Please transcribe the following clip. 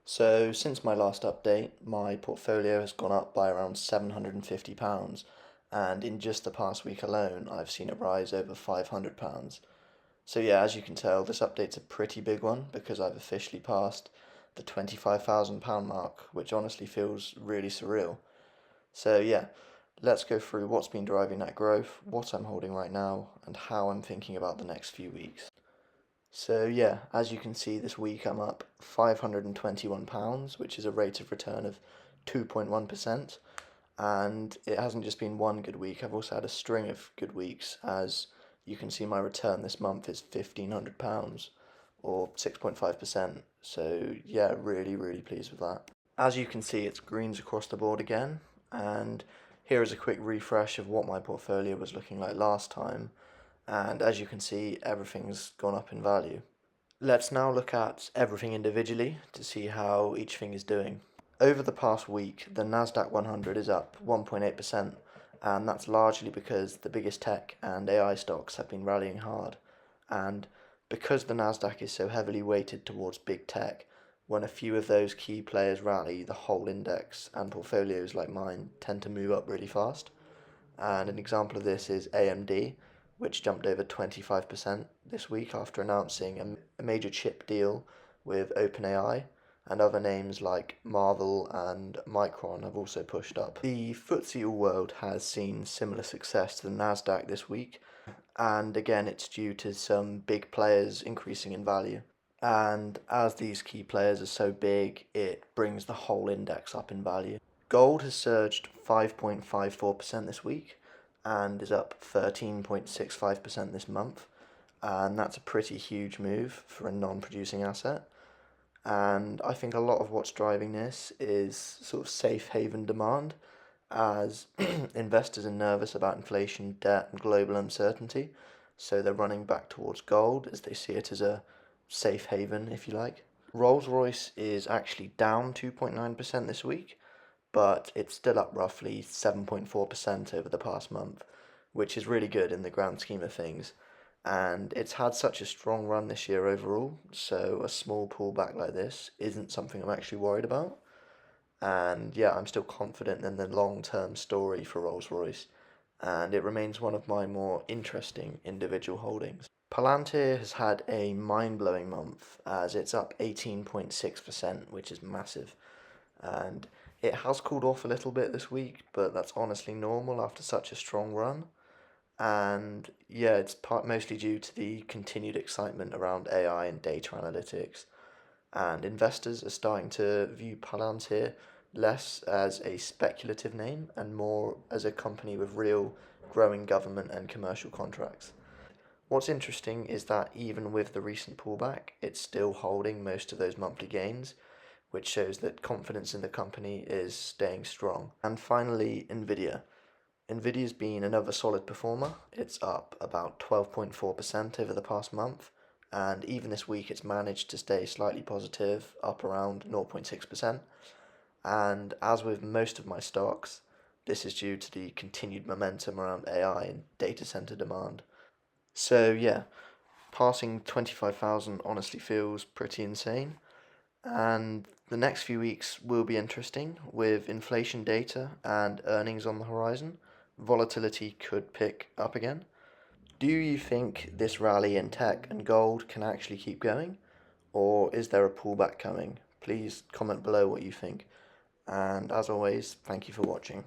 So since my last update, my portfolio has gone up by around £750, and in just the past week alone, I've seen it rise over £500. So yeah, as you can tell, this update's a pretty big one because I've officially passed the £25,000 mark, which honestly feels really surreal. So yeah, let's go through what's been driving that growth, what I'm holding right now, and how I'm thinking about the next few weeks. So yeah, as you can see this week I'm up £521, which is a rate of return of 2.1%. And it hasn't just been one good week, I've also had a string of good weeks. As you can see, my return this month is £1,500 or 6.5%. So yeah, really pleased with that. As you can see, it's greens across the board again. And here is a quick refresh of what my portfolio was looking like last time. And as you can see, everything's gone up in value. Let's now look at everything individually to see how each thing is doing. Over the past week, the Nasdaq 100 is up 1.8%, and that's largely because the biggest tech and AI stocks have been rallying hard. And because the Nasdaq is so heavily weighted towards big tech, when a few of those key players rally, the whole index and portfolios like mine tend to move up really fast. And an example of this is AMD, which jumped over 25% this week after announcing a major chip deal with OpenAI, and other names like Marvel and Micron have also pushed up. The FTSE All-World has seen similar success to the Nasdaq this week, and again it's due to some big players increasing in value. And as these key players are so big, it brings the whole index up in value. Gold has surged 5.54% this week and is up 13.65% this month, and that's a pretty huge move for a non-producing asset. And I think a lot of what's driving this is sort of safe haven demand, as investors are nervous about inflation, debt, and global uncertainty, so they're running back towards gold as they see it as a safe haven, if you like. Rolls-Royce is actually down 2.9% this week, but it's still up roughly 7.4% over the past month, which is really good in the grand scheme of things. And it's had such a strong run this year overall, so a small pullback like this isn't something I'm actually worried about. And yeah, I'm still confident in the long-term story for Rolls-Royce, and it remains one of my more interesting individual holdings. Palantir has had a mind-blowing month as it's up 18.6%, which is massive. And it has cooled off a little bit this week, but that's honestly normal after such a strong run. And yeah, it's mostly due to the continued excitement around AI and data analytics. And investors are starting to view Palantir less as a speculative name and more as a company with real growing government and commercial contracts. What's interesting is that even with the recent pullback, it's still holding most of those monthly gains, which shows that confidence in the company is staying strong. And finally, Nvidia. Nvidia's been another solid performer. It's up about 12.4% over the past month, and even this week it's managed to stay slightly positive, up around 0.6%. And as with most of my stocks, this is due to the continued momentum around AI and data center demand. So yeah, passing 25,000 honestly feels pretty insane. And the next few weeks will be interesting with inflation data and earnings on the horizon. Volatility could pick up again. Do you think this rally in tech and gold can actually keep going? Or is there a pullback coming? Please comment below what you think. And as always, thank you for watching.